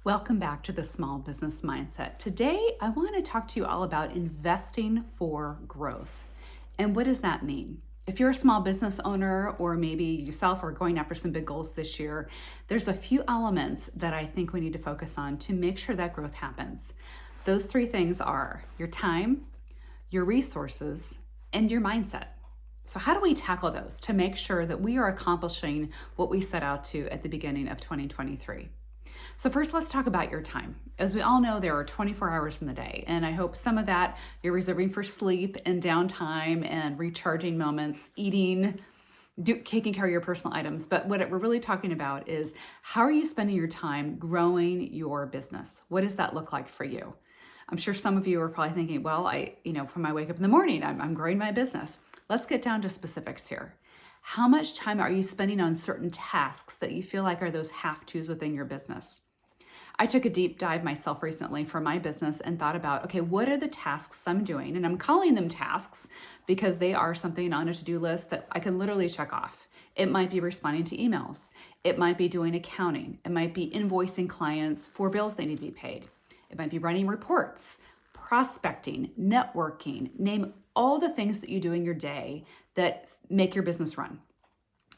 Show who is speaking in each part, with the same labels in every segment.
Speaker 1: Welcome back to the Small Business Mindset. Today, I want to talk to you all about investing for growth. And what does that mean? If you're a small business owner, or maybe yourself are going after some big goals this year, there's a few elements that I think we need to focus on to make sure that growth happens. Those three things are your time, your resources, and your mindset. So, how do we tackle those to make sure that we are accomplishing what we set out to at the beginning of 2023? So first, let's talk about your time. As we all know, there are 24 hours in the day, and I hope some of that you're reserving for sleep and downtime and recharging moments, eating, taking care of your personal items. But what we're really talking about is how are you spending your time growing your business? What does that look like for you? I'm sure some of you are probably thinking, well, from I wake up in the morning, I'm growing my business. Let's get down to specifics here. How much time are you spending on certain tasks that you feel like are those have-tos within your business? I took a deep dive myself recently for my business and thought about, okay, what are the tasks I'm doing? And I'm calling them tasks because they are something on a to-do list that I can literally check off. It might be responding to emails. It might be doing accounting. It might be invoicing clients for bills they need to be paid. It might be running reports, prospecting, networking, name all the things that you do in your day that make your business run.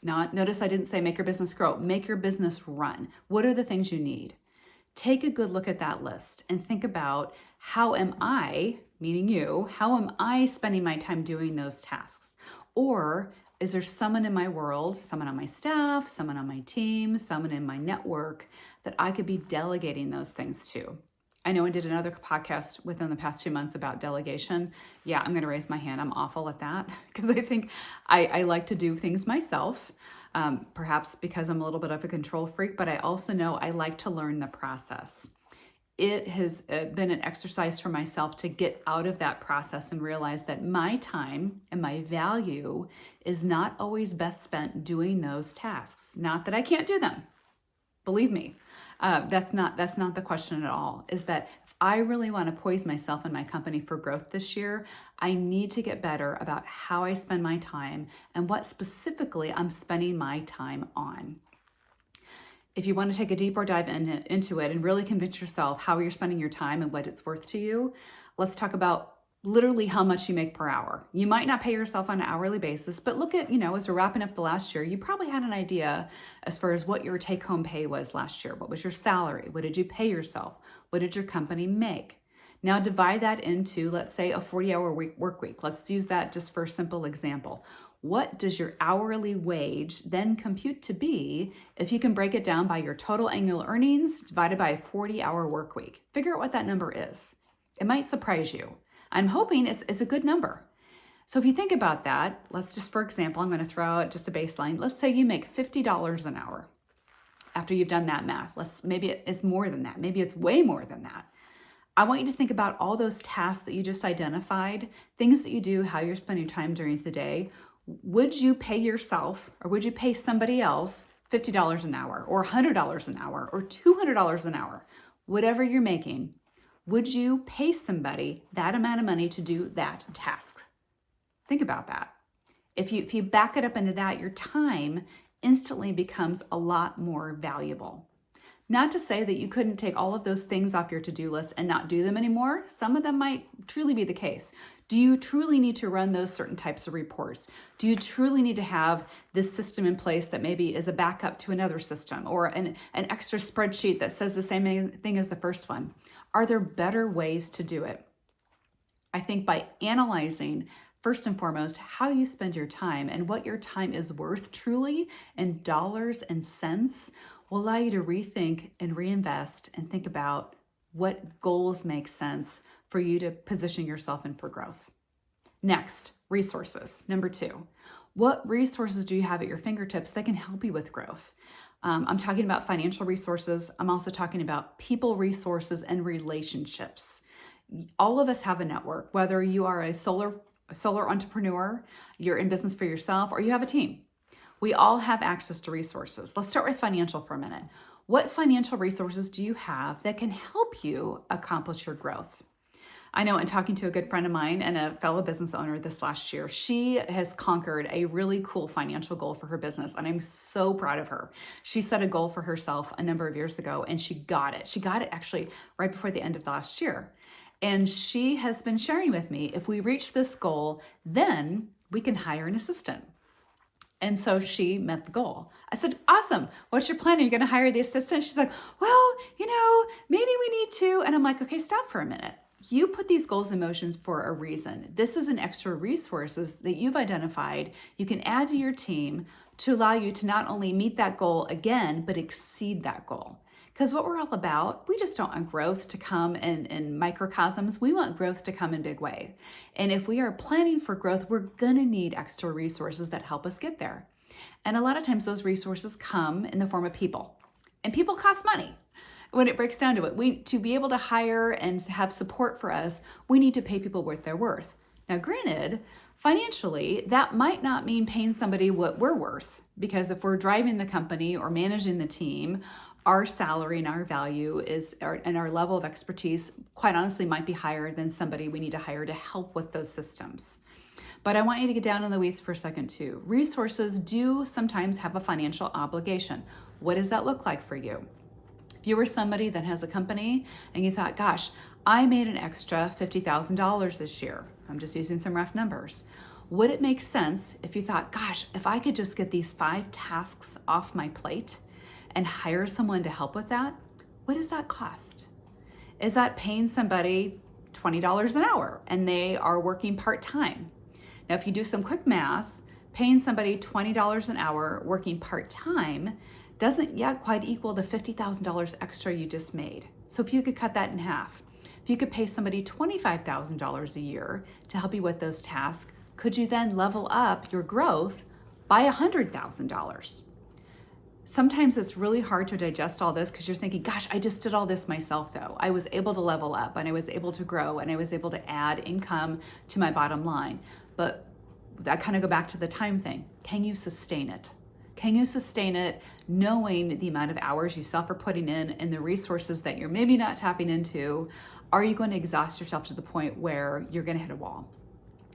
Speaker 1: Now, notice I didn't say make your business grow, make your business run. What are the things you need? Take a good look at that list and think about how am I, meaning you, how am I spending my time doing those tasks? Or is there someone in my world, someone on my staff, someone on my team, someone in my network that I could be delegating those things to? I know I did another podcast within the past 2 months about delegation. Yeah, I'm going to raise my hand. I'm awful at that because I think I like to do things myself, perhaps because I'm a little bit of a control freak, but I also know I like to learn the process. It has been an exercise for myself to get out of that process and realize that my time and my value is not always best spent doing those tasks. Not that I can't do them. Believe me, that's not the question at all. Is that if I really want to poise myself and my company for growth this year, I need to get better about how I spend my time and what specifically I'm spending my time on. If you want to take a deeper dive into it and really convince yourself how you're spending your time and what it's worth to you, let's talk about literally how much you make per hour. You might not pay yourself on an hourly basis, but look at, as we're wrapping up the last year, you probably had an idea as far as what your take-home pay was last year. What was your salary? What did you pay yourself? What did your company make? Now divide that into, let's say, a 40-hour work week. Let's use that just for a simple example. What does your hourly wage then compute to be if you can break it down by your total annual earnings divided by a 40-hour work week? Figure out what that number is. It might surprise you. I'm hoping it's a good number. So if you think about that, let's just, for example, I'm going to throw out just a baseline. Let's say you make $50 an hour. After you've done that math, maybe it's more than that. Maybe it's way more than that. I want you to think about all those tasks that you just identified, things that you do, how you're spending time during the day. Would you pay yourself or would you pay somebody else $50 an hour or $100 an hour or $200 an hour? Whatever you're making, would you pay somebody that amount of money to do that task? Think about that. If you back it up into that, your time instantly becomes a lot more valuable. Not to say that you couldn't take all of those things off your to-do list and not do them anymore. Some of them might truly be the case. Do you truly need to run those certain types of reports? Do you truly need to have this system in place that maybe is a backup to another system or an extra spreadsheet that says the same thing as the first one? Are there better ways to do it? I think by analyzing, first and foremost, how you spend your time and what your time is worth truly in dollars and cents will allow you to rethink and reinvest and think about what goals make sense for you to position yourself in for growth. Next, resources. Number 2, what resources do you have at your fingertips that can help you with growth? I'm talking about financial resources. I'm also talking about people resources and relationships. All of us have a network, whether you are a solar entrepreneur, you're in business for yourself, or you have a team. We all have access to resources. Let's start with financial for a minute. What financial resources do you have that can help you accomplish your growth? I know in talking to a good friend of mine and a fellow business owner this last year, she has conquered a really cool financial goal for her business. And I'm so proud of her. She set a goal for herself a number of years ago and she got it. She got it actually right before the end of last year. And she has been sharing with me, if we reach this goal, then we can hire an assistant. And so she met the goal. I said, awesome. What's your plan? Are you going to hire the assistant? She's like, well, maybe we need to. And I'm like, okay, stop for a minute. You put these goals in motion for a reason. This is an extra resources that you've identified you can add to your team to allow you to not only meet that goal again, but exceed that goal. Because what we're all about, we just don't want growth to come in microcosms. We want growth to come in big way. And if we are planning for growth, we're going to need extra resources that help us get there. And a lot of times those resources come in the form of people. And people cost money. When it breaks down to it, to be able to hire and have support for us, we need to pay people what they're worth. Now, granted, financially, that might not mean paying somebody what we're worth, because if we're driving the company or managing the team, our salary and our value and our level of expertise, quite honestly, might be higher than somebody we need to hire to help with those systems. But I want you to get down in the weeds for a second too. Resources do sometimes have a financial obligation. What does that look like for you? If you were somebody that has a company and you thought, gosh, I made an extra $50,000 this year. I'm just using some rough numbers. Would it make sense if you thought, gosh, if I could just get these 5 tasks off my plate and hire someone to help with that? What does that cost? Is that paying somebody $20 an hour and they are working part-time? Now, if you do some quick math, paying somebody $20 an hour working part-time doesn't yet quite equal the $50,000 extra you just made. So if you could cut that in half, if you could pay somebody $25,000 a year to help you with those tasks, could you then level up your growth by $100,000? Sometimes it's really hard to digest all this because you're thinking, gosh, I just did all this myself though. I was able to level up and I was able to grow and I was able to add income to my bottom line. But I kind of go back to the time thing. Can you sustain it? Can you sustain it knowing the amount of hours you self are putting in and the resources that you're maybe not tapping into? Are you going to exhaust yourself to the point where you're going to hit a wall?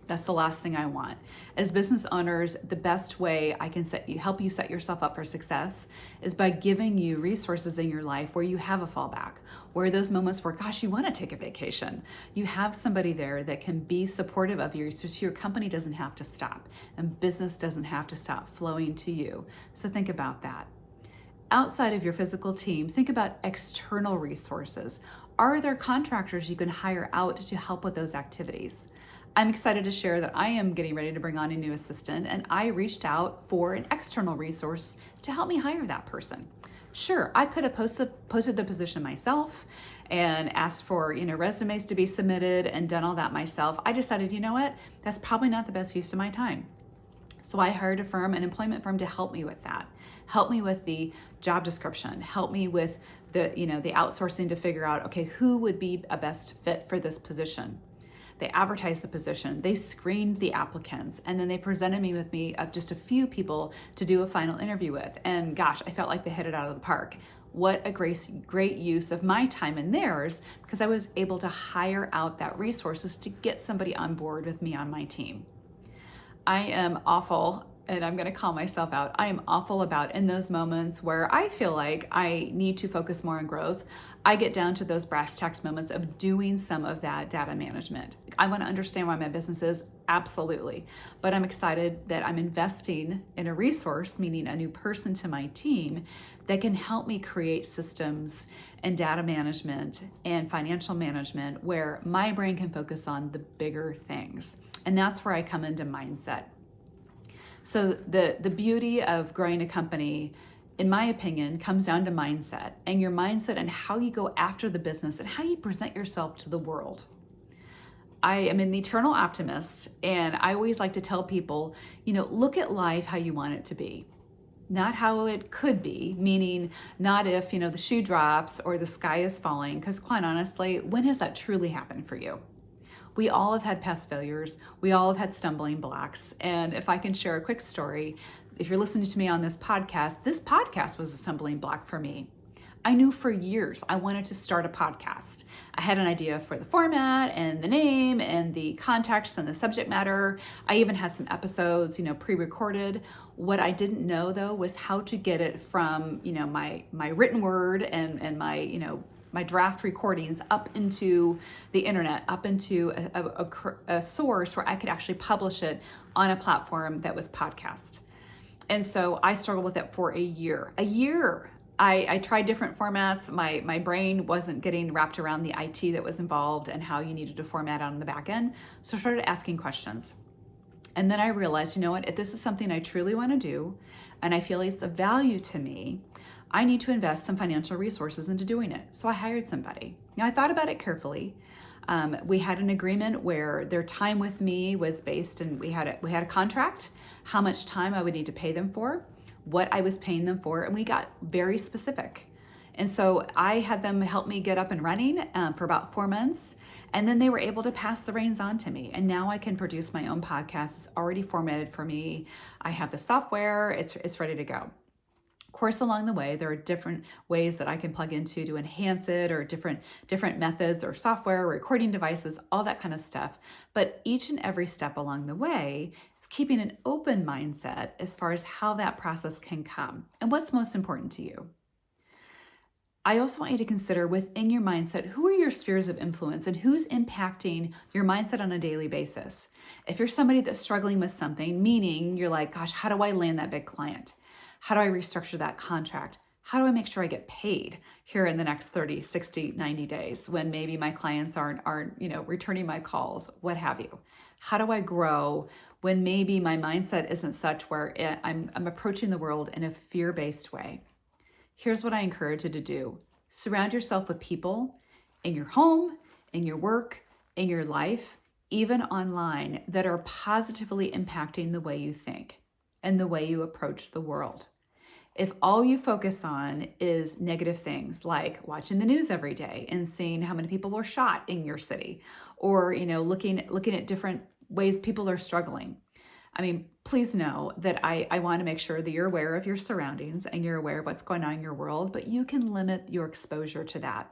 Speaker 1: That's the last thing I want. As business owners, the best way I can help you set yourself up for success is by giving you resources in your life where you have a fallback, where those moments where, gosh, you want to take a vacation, you have somebody there that can be supportive of you so your company doesn't have to stop and business doesn't have to stop flowing to you. So think about that. Outside of your physical team, think about external resources. Are there contractors you can hire out to help with those activities? I'm excited to share that I am getting ready to bring on a new assistant, and I reached out for an external resource to help me hire that person. Sure, I could have posted the position myself and asked for resumes to be submitted and done all that myself. I decided, you know what, that's probably not the best use of my time. So I hired an employment firm to help me with that. Help me with the job description, help me with the outsourcing to figure out, okay, who would be a best fit for this position. They advertised the position, they screened the applicants, and then they presented me with just a few people to do a final interview with. And gosh, I felt like they hit it out of the park. What a great use of my time and theirs, because I was able to hire out that resources to get somebody on board with me on my team. I am awful, and I'm going to call myself out. I am awful about in those moments where I feel like I need to focus more on growth. I get down to those brass tacks moments of doing some of that data management. I want to understand why my business is, absolutely. But I'm excited that I'm investing in a resource, meaning a new person to my team that can help me create systems and data management and financial management where my brain can focus on the bigger things. And that's where I come into mindset. So the beauty of growing a company, in my opinion, comes down to mindset, and your mindset and how you go after the business and how you present yourself to the world. I am an eternal optimist, and I always like to tell people, look at life how you want it to be, not how it could be, meaning not if, the shoe drops or the sky is falling, because quite honestly, when has that truly happened for you? We all have had past failures. We all have had stumbling blocks. And if I can share a quick story, if you're listening to me on this podcast was a stumbling block for me. I knew for years I wanted to start a podcast. I had an idea for the format and the name and the context and the subject matter. I even had some episodes, pre-recorded. What I didn't know though was how to get it from, my written word and my draft recordings up into the internet, up into a source where I could actually publish it on a platform that was podcast. And so I struggled with it for a year. I tried different formats. My brain wasn't getting wrapped around the IT that was involved and how you needed to format on the back end. So I started asking questions. And then I realized, you know what, if this is something I truly want to do, and I feel it's of value to me, I need to invest some financial resources into doing it. So I hired somebody. Now I thought about it carefully. We had an agreement where their time with me was based, and we had a contract, how much time I would need to pay them for, what I was paying them for, and we got very specific. And so I had them help me get up and running for about 4 months, and then they were able to pass the reins on to me. And now I can produce my own podcast. It's already formatted for me. I have the software. It's ready to go. Of course, along the way, there are different ways that I can plug into to enhance it, or different methods or software, recording devices, all that kind of stuff. But each and every step along the way is keeping an open mindset as far as how that process can come and what's most important to you. I also want you to consider within your mindset, who are your spheres of influence and who's impacting your mindset on a daily basis? If you're somebody that's struggling with something, meaning you're like, gosh, how do I land that big client? How do I restructure that contract? How do I make sure I get paid here in the next 30, 60, 90 days when maybe my clients aren't returning my calls, what have you? How do I grow when maybe my mindset isn't such where I'm approaching the world in a fear-based way? Here's what I encourage you to do. Surround yourself with people in your home, in your work, in your life, even online, that are positively impacting the way you think and the way you approach the world. If all you focus on is negative things like watching the news every day and seeing how many people were shot in your city, or looking at different ways people are struggling, please know that I want to make sure that you're aware of your surroundings and you're aware of what's going on in your world, but you can limit your exposure to that.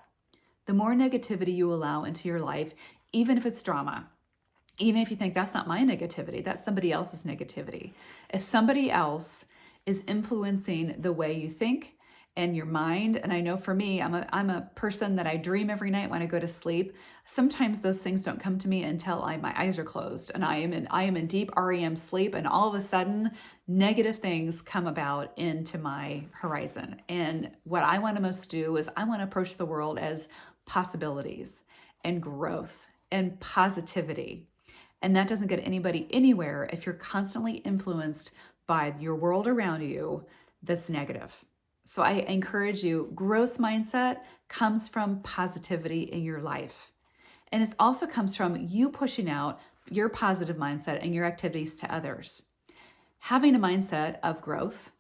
Speaker 1: The more negativity you allow into your life, even if it's drama, even if you think that's not my negativity, that's somebody else's negativity. If somebody else is influencing the way you think and your mind, and I know for me, I'm a person that I dream every night when I go to sleep. Sometimes those things don't come to me until my eyes are closed and I am in deep REM sleep, and all of a sudden negative things come about into my horizon. And what I want to most do is I want to approach the world as possibilities and growth and positivity. And that doesn't get anybody anywhere if you're constantly influenced by your world around you that's negative. So I encourage you, growth mindset comes from positivity in your life. And it also comes from you pushing out your positive mindset and your activities to others. Having a mindset of growth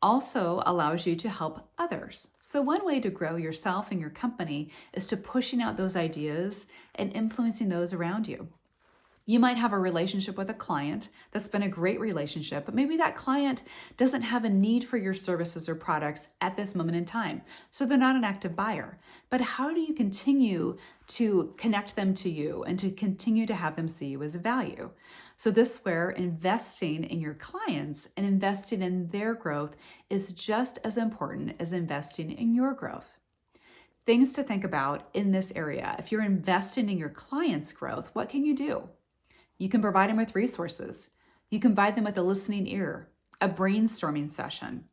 Speaker 1: also allows you to help others. So one way to grow yourself and your company is to pushing out those ideas and influencing those around you. You might have a relationship with a client that's been a great relationship, but maybe that client doesn't have a need for your services or products at this moment in time. So they're not an active buyer. But how do you continue to connect them to you and to continue to have them see you as a value? So this is where investing in your clients and investing in their growth is just as important as investing in your growth. Things to think about in this area. If you're investing in your clients' growth, what can you do? You can provide them with resources. You can provide them with a listening ear, a brainstorming session.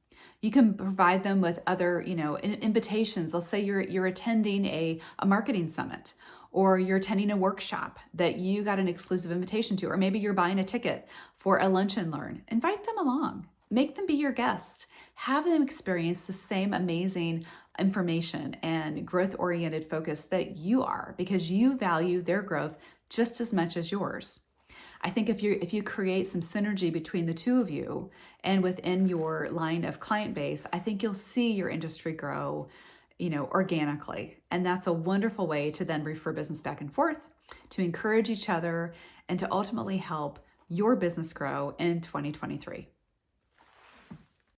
Speaker 1: You can provide them with other, invitations. Let's say you're attending a marketing summit, or you're attending a workshop that you got an exclusive invitation to, or maybe you're buying a ticket for a lunch and learn. Invite them along. Make them be your guest. Have them experience the same amazing information and growth-oriented focus that you are, because you value their growth just as much as yours. I think if you create some synergy between the two of you and within your line of client base, I think you'll see your industry grow, organically. And that's a wonderful way to then refer business back and forth, to encourage each other, and to ultimately help your business grow in 2023.